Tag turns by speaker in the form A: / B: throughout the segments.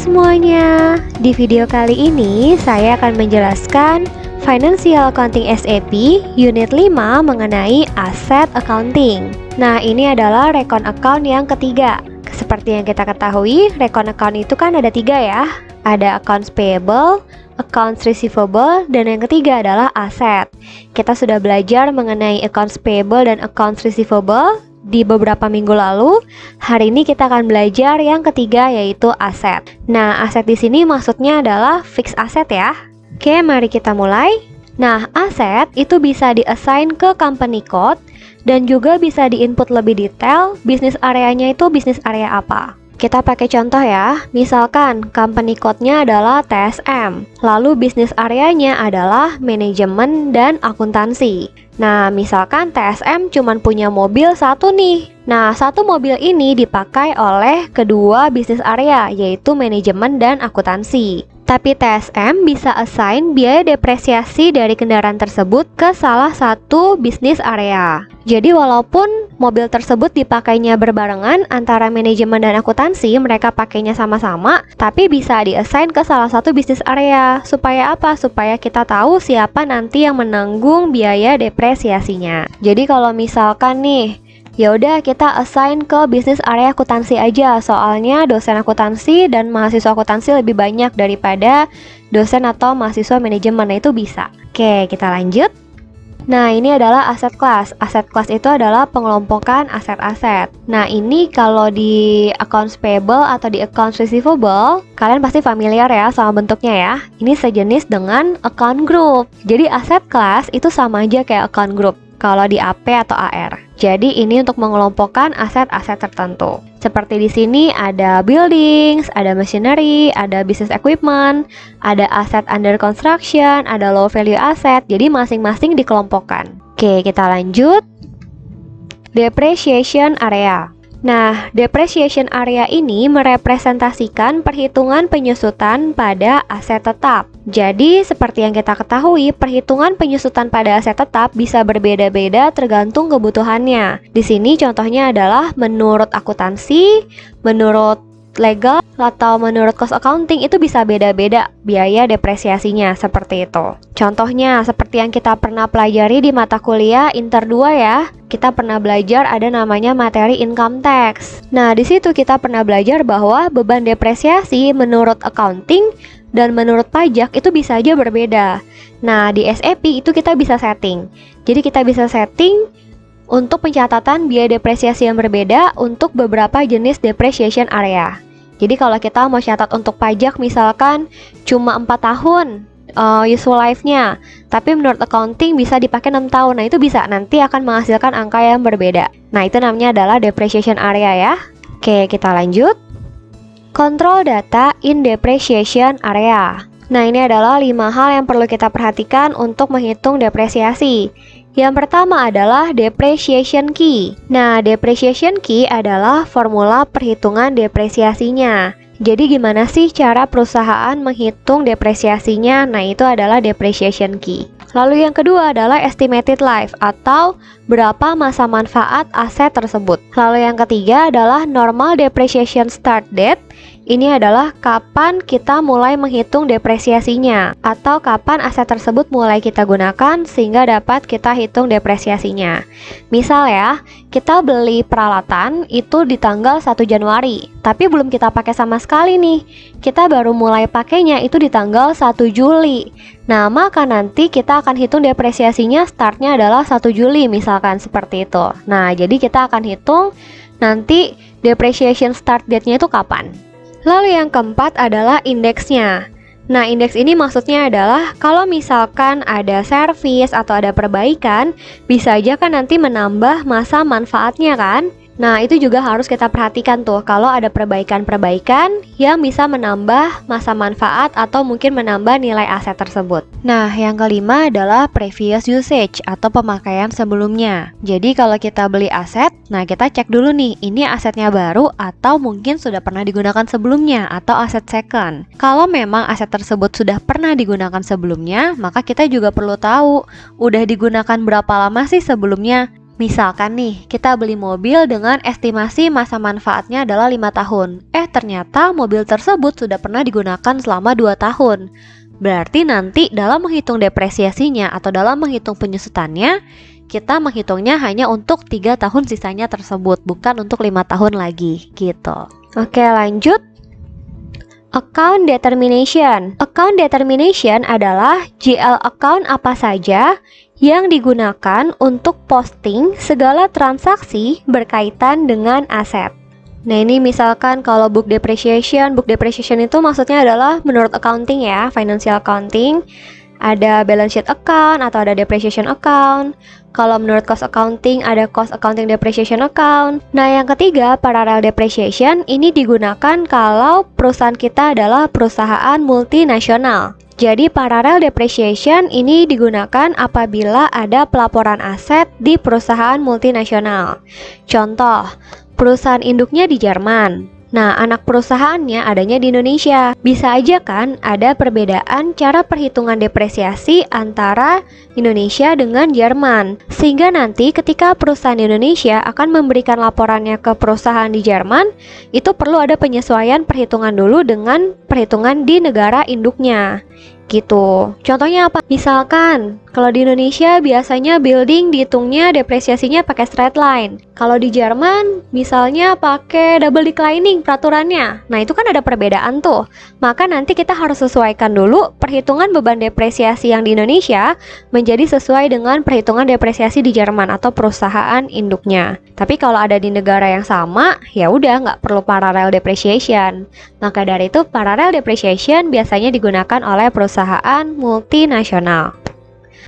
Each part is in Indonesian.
A: semuanya, di video kali ini saya akan menjelaskan Financial Accounting SAP Unit 5 mengenai Asset Accounting. Nah, ini adalah recon account yang ketiga. Seperti yang kita ketahui, recon account itu kan ada 3 ya. Ada accounts payable, accounts receivable, dan yang ketiga adalah aset. Kita sudah belajar mengenai accounts payable dan accounts receivable di beberapa minggu lalu. Hari ini kita akan belajar yang ketiga, yaitu aset. Nah, aset di sini maksudnya adalah fixed asset ya. Oke, mari kita mulai. Nah, aset itu bisa di-assign ke company code dan juga bisa di-input lebih detail bisnis areanya itu bisnis area apa. Kita pakai contoh ya, misalkan company code-nya adalah TSM, lalu bisnis areanya adalah manajemen dan akuntansi. Nah, misalkan TSM cuma punya mobil satu nih. Nah, satu mobil ini dipakai oleh kedua bisnis area, yaitu manajemen dan akuntansi. Tapi TSM bisa assign biaya depresiasi dari kendaraan tersebut ke salah satu bisnis area. Jadi walaupun mobil tersebut dipakainya berbarengan antara manajemen dan akuntansi, mereka pakainya sama-sama, tapi bisa di-assign ke salah satu bisnis area. Supaya apa? Supaya kita tahu siapa nanti yang menanggung biaya depresiasinya. Jadi kalau misalkan nih, ya udah kita assign ke bisnis area akuntansi aja, soalnya dosen akuntansi dan mahasiswa akuntansi lebih banyak daripada dosen atau mahasiswa manajemen. Nah, itu bisa. Oke, kita lanjut. Nah, ini adalah aset class. Aset class itu adalah pengelompokan aset-aset. Nah, ini kalau di accounts payable atau di accounts receivable, kalian pasti familiar ya sama bentuknya ya. Ini sejenis dengan account group. Jadi aset class itu sama aja kayak account group kalau di AP atau AR. Jadi ini untuk mengelompokkan aset-aset tertentu. Seperti di sini ada buildings, ada machinery, ada business equipment, ada aset under construction, ada low value asset. Jadi masing-masing dikelompokkan. Oke, kita lanjut. Depreciation area. Nah, depreciation area ini merepresentasikan perhitungan penyusutan pada aset tetap. Jadi, seperti yang kita ketahui, perhitungan penyusutan pada aset tetap bisa berbeda-beda tergantung kebutuhannya. Di sini contohnya adalah menurut akuntansi, menurut legal, atau menurut cost accounting itu bisa beda-beda biaya depresiasinya, seperti itu. Contohnya, seperti yang kita pernah pelajari di mata kuliah Inter 2 ya. Kita pernah belajar ada namanya materi income tax. Nah, di situ kita pernah belajar bahwa beban depresiasi menurut accounting dan menurut pajak itu bisa aja berbeda. Nah, di SAP itu kita bisa setting. Jadi kita bisa setting untuk pencatatan biaya depresiasi yang berbeda untuk beberapa jenis depreciation area. Jadi kalau kita mau catat untuk pajak misalkan cuma 4 tahun useful life-nya, tapi menurut accounting bisa dipakai 6 tahun. Nah, itu bisa nanti akan menghasilkan angka yang berbeda. Nah, itu namanya adalah depreciation area ya. Oke, kita lanjut. Control data in depreciation area. Nah, ini adalah 5 hal yang perlu kita perhatikan untuk menghitung depresiasi. Yang pertama adalah depreciation key. Nah, depreciation key adalah formula perhitungan depresiasinya. Jadi gimana sih cara perusahaan menghitung depresiasinya? Nah, itu adalah depreciation key. Lalu yang kedua adalah estimated life atau berapa masa manfaat aset tersebut. Lalu yang ketiga adalah normal depreciation start date. Ini adalah kapan kita mulai menghitung depresiasinya atau kapan aset tersebut mulai kita gunakan sehingga dapat kita hitung depresiasinya. Misal ya, kita beli peralatan itu di tanggal 1 Januari, tapi belum kita pakai sama sekali nih. Kita baru mulai pakainya itu di tanggal 1 Juli. Nah, maka nanti kita akan hitung depresiasinya startnya adalah 1 Juli misalkan seperti itu. Nah, jadi kita akan hitung nanti depreciation start date-nya itu kapan. Lalu yang keempat adalah indeksnya. Nah, indeks ini maksudnya adalah kalau misalkan ada servis atau ada perbaikan, bisa aja kan nanti menambah masa manfaatnya kan? Nah, itu juga harus kita perhatikan tuh kalau ada perbaikan-perbaikan yang bisa menambah masa manfaat atau mungkin menambah nilai aset tersebut. Nah, yang kelima adalah previous usage atau pemakaian sebelumnya. Jadi kalau kita beli aset, nah kita cek dulu nih, ini asetnya baru atau mungkin sudah pernah digunakan sebelumnya atau aset second. Kalau memang aset tersebut sudah pernah digunakan sebelumnya, maka kita juga perlu tahu udah digunakan berapa lama sih sebelumnya. Misalkan nih, kita beli mobil dengan estimasi masa manfaatnya adalah 5 tahun. Ternyata mobil tersebut sudah pernah digunakan selama 2 tahun. Berarti nanti dalam menghitung depresiasinya atau dalam menghitung penyusutannya, kita menghitungnya hanya untuk 3 tahun sisanya tersebut, bukan untuk 5 tahun lagi, gitu. Oke, lanjut. Account determination. Account determination adalah GL account apa saja yang digunakan untuk posting segala transaksi berkaitan dengan aset. Nah, ini misalkan kalau book depreciation itu maksudnya adalah menurut accounting ya, financial accounting, ada balance sheet account atau ada depreciation account. Kalau menurut cost accounting ada cost accounting depreciation account. Nah, yang ketiga, parallel depreciation ini digunakan kalau perusahaan kita adalah perusahaan multinasional. Jadi parallel depreciation ini digunakan apabila ada pelaporan aset di perusahaan multinasional. Contoh, perusahaan induknya di Jerman. Nah, anak perusahaannya adanya di Indonesia. Bisa aja kan ada perbedaan cara perhitungan depresiasi antara Indonesia dengan Jerman. Sehingga nanti ketika perusahaan Indonesia akan memberikan laporannya ke perusahaan di Jerman, itu perlu ada penyesuaian perhitungan dulu dengan perhitungan di negara induknya. Gitu. Contohnya apa? Misalkan, kalau di Indonesia biasanya building dihitungnya depresiasinya pakai straight line. Kalau di Jerman, misalnya pakai double declining peraturannya. Nah, itu kan ada perbedaan tuh. Maka nanti kita harus sesuaikan dulu perhitungan beban depresiasi yang di Indonesia menjadi sesuai dengan perhitungan depresiasi di Jerman atau perusahaan induknya. Tapi kalau ada di negara yang sama, ya udah nggak perlu parallel depreciation. Maka dari itu parallel depreciation biasanya digunakan oleh perusahaan multinasional.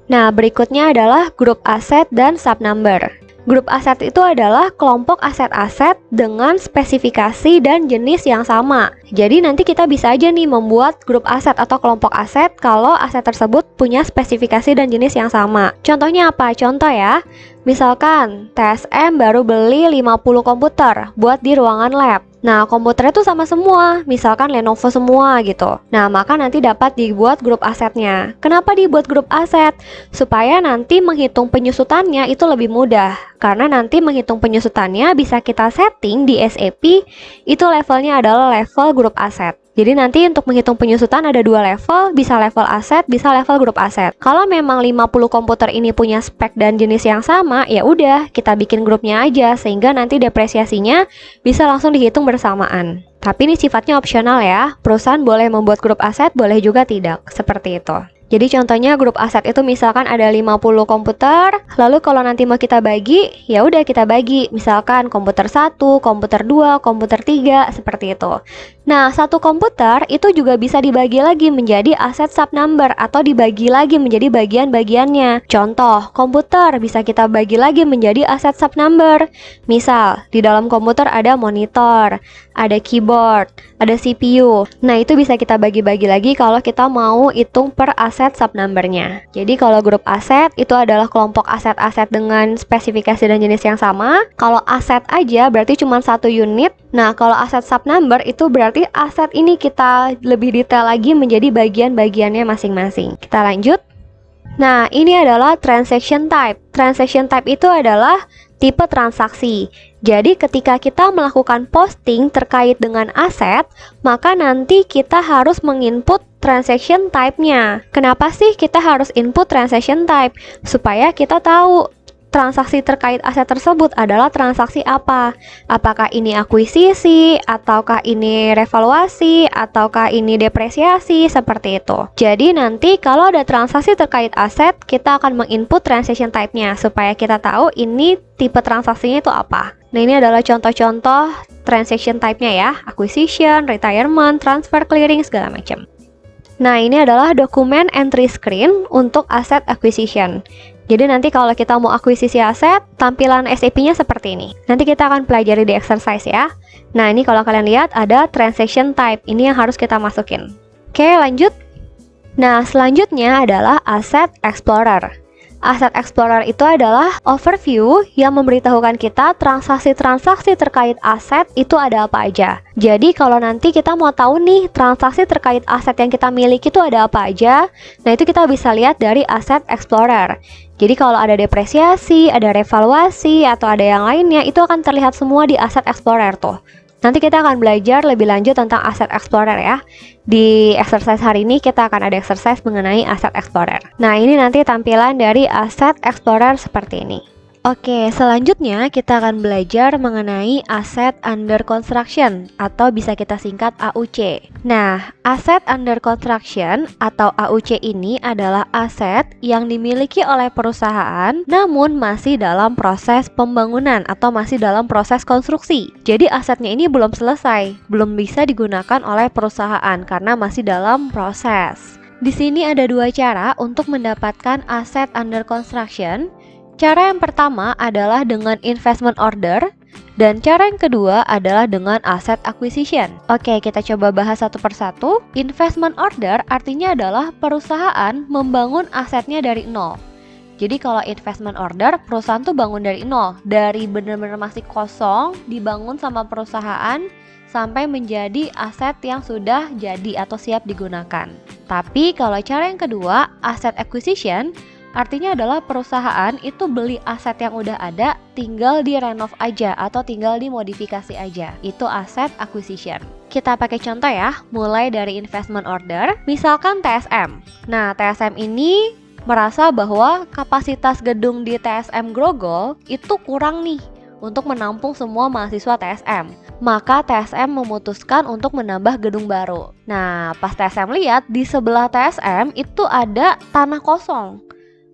A: Nah, berikutnya adalah grup aset dan subnumber. Grup aset itu adalah kelompok aset-aset dengan spesifikasi dan jenis yang sama. Jadi nanti kita bisa aja nih membuat grup aset atau kelompok aset kalau aset tersebut punya spesifikasi dan jenis yang sama. Contohnya apa? Contoh ya, misalkan TSM baru beli 50 komputer buat di ruangan lab. Nah, komputernya tuh sama semua, misalkan Lenovo semua gitu. Nah, maka nanti dapat dibuat grup asetnya. Kenapa dibuat grup aset? Supaya nanti menghitung penyusutannya itu lebih mudah. Karena nanti menghitung penyusutannya bisa kita setting di SAP, itu levelnya adalah level grup aset. Jadi nanti untuk menghitung penyusutan ada 2 level, bisa level aset, bisa level grup aset. Kalau memang 50 komputer ini punya spek dan jenis yang sama, ya udah kita bikin grupnya aja sehingga nanti depresiasinya bisa langsung dihitung bersamaan. Tapi ini sifatnya opsional ya. Perusahaan boleh membuat grup aset, boleh juga tidak. Seperti itu. Jadi contohnya grup aset itu misalkan ada 50 komputer, lalu kalau nanti mau kita bagi, ya udah kita bagi. Misalkan komputer 1, komputer 2, komputer 3, seperti itu. Nah, satu komputer itu juga bisa dibagi lagi menjadi aset subnumber atau dibagi lagi menjadi bagian-bagiannya. Contoh, komputer bisa kita bagi lagi menjadi aset subnumber. Misal, di dalam komputer ada monitor, ada keyboard, ada CPU. Nah, itu bisa kita bagi-bagi lagi kalau kita mau hitung per aset subnumbernya. Jadi kalau grup aset itu adalah kelompok aset-aset dengan spesifikasi dan jenis yang sama. Kalau aset aja berarti cuma satu unit. Nah, kalau aset subnumber itu berarti aset ini kita lebih detail lagi menjadi bagian-bagiannya masing-masing. Kita lanjut. Nah, ini adalah transaction type. Transaction type itu adalah tipe transaksi. Jadi ketika kita melakukan posting terkait dengan aset, maka nanti kita harus menginput transaction type-nya. Kenapa sih kita harus input transaction type? Supaya kita tahu transaksi terkait aset tersebut adalah transaksi apa. Apakah ini akuisisi, ataukah ini revaluasi, ataukah ini depresiasi, seperti itu. Jadi nanti kalau ada transaksi terkait aset, kita akan menginput transaction type-nya supaya kita tahu ini tipe transaksinya itu apa. Nah, ini adalah contoh-contoh transaction type-nya ya. Acquisition, retirement, transfer, clearing, segala macam. Nah, ini adalah dokumen entry screen untuk aset acquisition. Jadi nanti kalau kita mau akuisisi aset, tampilan SAP-nya seperti ini. Nanti kita akan pelajari di exercise ya. Nah, ini kalau kalian lihat ada transaction type. Ini yang harus kita masukin. Oke, lanjut. Nah, selanjutnya adalah Asset Explorer. Asset Explorer itu adalah overview yang memberitahukan kita transaksi-transaksi terkait aset itu ada apa aja. Jadi kalau nanti kita mau tahu nih transaksi terkait aset yang kita miliki itu ada apa aja, nah itu kita bisa lihat dari Asset Explorer. Jadi kalau ada depresiasi, ada revaluasi, atau ada yang lainnya, itu akan terlihat semua di Asset Explorer tuh. Nanti kita akan belajar lebih lanjut tentang Asset Explorer ya. Di exercise hari ini kita akan ada exercise mengenai Asset Explorer. Nah, ini nanti tampilan dari Asset Explorer seperti ini. Oke, selanjutnya kita akan belajar mengenai Asset Under Construction atau bisa kita singkat AUC. Nah, Asset Under Construction atau AUC ini adalah aset yang dimiliki oleh perusahaan namun masih dalam proses pembangunan atau masih dalam proses konstruksi. Jadi asetnya ini belum selesai, belum bisa digunakan oleh perusahaan karena masih dalam proses. Di sini ada dua cara untuk mendapatkan Asset Under Construction. Cara yang pertama adalah dengan investment order dan cara yang kedua adalah dengan asset acquisition. Oke, kita coba bahas satu persatu. Investment order artinya adalah perusahaan membangun asetnya dari nol. Jadi kalau investment order, perusahaan tuh bangun dari nol, dari benar-benar masih kosong, dibangun sama perusahaan sampai menjadi aset yang sudah jadi atau siap digunakan. Tapi kalau cara yang kedua, asset acquisition, artinya adalah perusahaan itu beli aset yang udah ada, tinggal direnov aja atau tinggal dimodifikasi aja. Itu asset acquisition. Kita pakai contoh ya, mulai dari investment order, misalkan TSM. Nah, TSM ini merasa bahwa kapasitas gedung di TSM Grogol itu kurang nih untuk menampung semua mahasiswa TSM. Maka TSM memutuskan untuk menambah gedung baru. Nah, pas TSM lihat di sebelah TSM itu ada tanah kosong.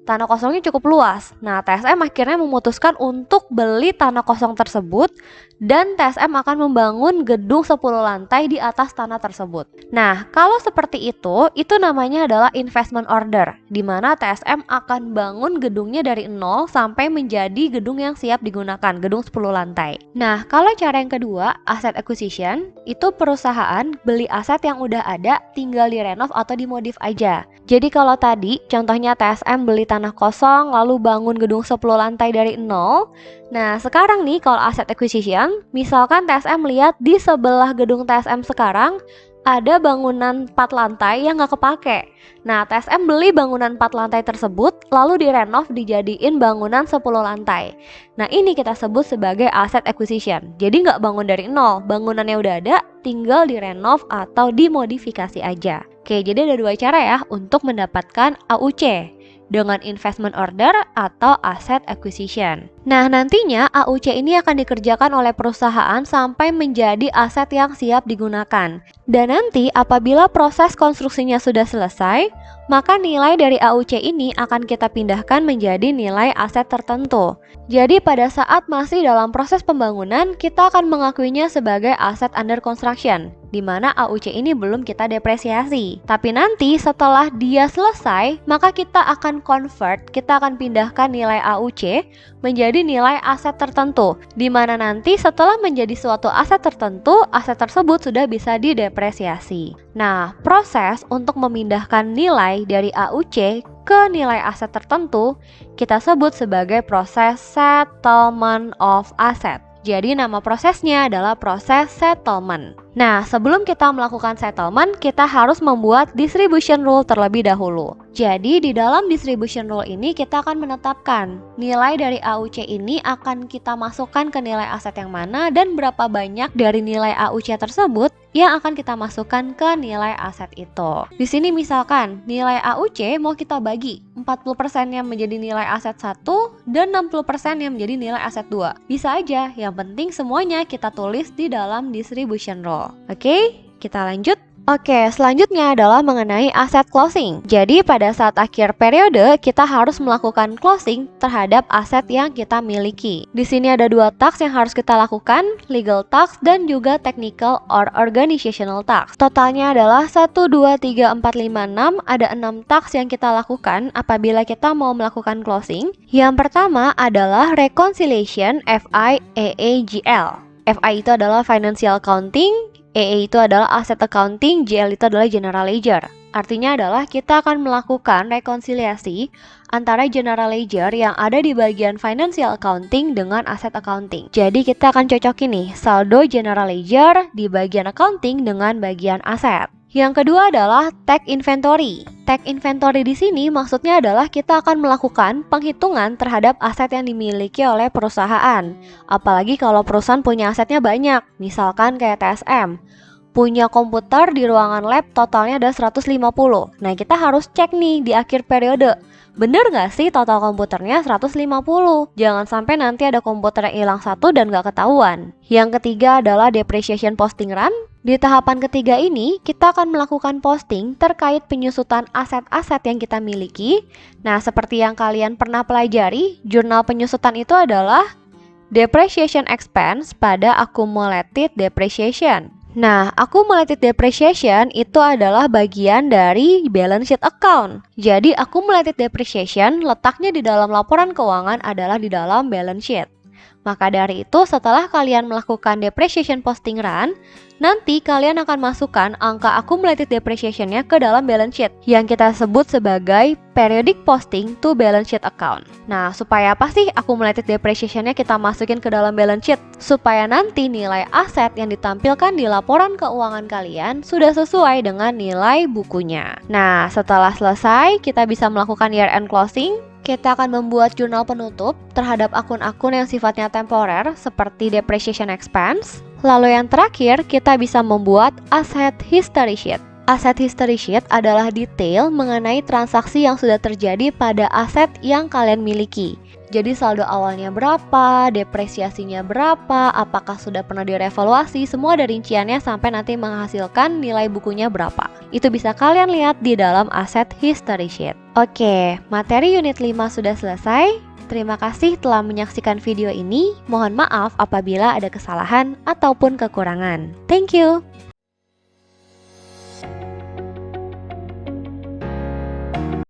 A: Tanah kosongnya cukup luas. Nah, TSM akhirnya memutuskan untuk beli tanah kosong tersebut dan TSM akan membangun gedung 10 lantai di atas tanah tersebut. Nah, kalau seperti itu namanya adalah investment order, di mana TSM akan bangun gedungnya dari nol sampai menjadi gedung yang siap digunakan, gedung 10 lantai. Nah, kalau cara yang kedua, asset acquisition, itu perusahaan beli aset yang udah ada, tinggal direnov atau dimodif aja. Jadi kalau tadi contohnya TSM beli tanah kosong lalu bangun gedung 10 lantai dari nol. Nah, sekarang nih kalau asset acquisition, misalkan TSM lihat di sebelah gedung TSM sekarang ada bangunan 4 lantai yang nggak kepake. Nah, TSM beli bangunan 4 lantai tersebut lalu direnov dijadiin bangunan 10 lantai. Nah, ini kita sebut sebagai asset acquisition. Jadi nggak bangun dari nol, bangunannya udah ada, tinggal direnov atau dimodifikasi aja. Oke, jadi ada dua cara ya untuk mendapatkan AUC, dengan investment order atau asset acquisition. Nah, nantinya AUC ini akan dikerjakan oleh perusahaan sampai menjadi aset yang siap digunakan. Dan nanti apabila proses konstruksinya sudah selesai, maka nilai dari AUC ini akan kita pindahkan menjadi nilai aset tertentu. Jadi pada saat masih dalam proses pembangunan, kita akan mengakuinya sebagai aset under construction, di mana AUC ini belum kita depresiasi. Tapi nanti setelah dia selesai, maka kita akan convert, kita akan pindahkan nilai AUC menjadi nilai aset tertentu, di mana nanti setelah menjadi suatu aset tertentu, aset tersebut sudah bisa didepresiasi. Nah, proses untuk memindahkan nilai dari AUC ke nilai aset tertentu kita sebut sebagai proses settlement of asset. Jadi nama prosesnya adalah proses settlement. Nah, sebelum kita melakukan settlement, kita harus membuat distribution rule terlebih dahulu. Jadi di dalam distribution rule ini kita akan menetapkan nilai dari AUC ini akan kita masukkan ke nilai aset yang mana dan berapa banyak dari nilai AUC tersebut yang akan kita masukkan ke nilai aset itu. Di sini misalkan nilai AUC mau kita bagi 40% yang menjadi nilai aset 1 dan 60% yang menjadi nilai aset 2. Bisa aja, yang penting semuanya kita tulis di dalam distribution rule. Oke, kita lanjut. Oke, selanjutnya adalah mengenai aset closing. Jadi pada saat akhir periode, kita harus melakukan closing terhadap aset yang kita miliki. Di sini ada dua tax yang harus kita lakukan, legal tax dan juga technical or organizational tax. Totalnya adalah 1, 2, 3, 4, 5, 6. Ada 6 tax yang kita lakukan apabila kita mau melakukan closing. Yang pertama adalah reconciliation FI/AAGL. FI itu adalah financial accounting, AA itu adalah asset accounting, GL itu adalah general ledger. Artinya adalah kita akan melakukan rekonsiliasi antara general ledger yang ada di bagian financial accounting dengan asset accounting. Jadi kita akan cocokin nih saldo general ledger di bagian accounting dengan bagian aset. Yang kedua adalah take inventory. Take inventory di sini maksudnya adalah kita akan melakukan penghitungan terhadap aset yang dimiliki oleh perusahaan. Apalagi kalau perusahaan punya asetnya banyak, misalkan kayak TSM. Punya komputer di ruangan lab totalnya ada 150. Nah, kita harus cek nih di akhir periode. Bener nggak sih total komputernya 150? Jangan sampai nanti ada komputer yang hilang satu dan nggak ketahuan. Yang ketiga adalah depreciation posting run. Di tahapan ketiga ini, kita akan melakukan posting terkait penyusutan aset-aset yang kita miliki. Nah, seperti yang kalian pernah pelajari, jurnal penyusutan itu adalah depreciation expense pada accumulated depreciation. Nah, accumulated depreciation itu adalah bagian dari balance sheet account. Jadi, accumulated depreciation letaknya di dalam laporan keuangan adalah di dalam balance sheet. Maka dari itu, setelah kalian melakukan depreciation posting run, nanti kalian akan masukkan angka accumulated depreciation-nya ke dalam balance sheet yang kita sebut sebagai periodic posting to balance sheet account. Nah, supaya apa sih accumulated depreciation-nya kita masukin ke dalam balance sheet? Supaya nanti nilai aset yang ditampilkan di laporan keuangan kalian sudah sesuai dengan nilai bukunya. Nah, setelah selesai, kita bisa melakukan year-end closing. Kita akan membuat jurnal penutup terhadap akun-akun yang sifatnya temporer seperti depreciation expense. Lalu yang terakhir, kita bisa membuat asset history sheet. Asset history sheet adalah detail mengenai transaksi yang sudah terjadi pada aset yang kalian miliki. Jadi saldo awalnya berapa, depresiasinya berapa, apakah sudah pernah direvaluasi, semua ada rinciannya sampai nanti menghasilkan nilai bukunya berapa. Itu bisa kalian lihat di dalam asset history sheet. Oke, materi unit 5 sudah selesai. Terima kasih telah menyaksikan video ini. Mohon maaf apabila ada kesalahan ataupun kekurangan. Thank you.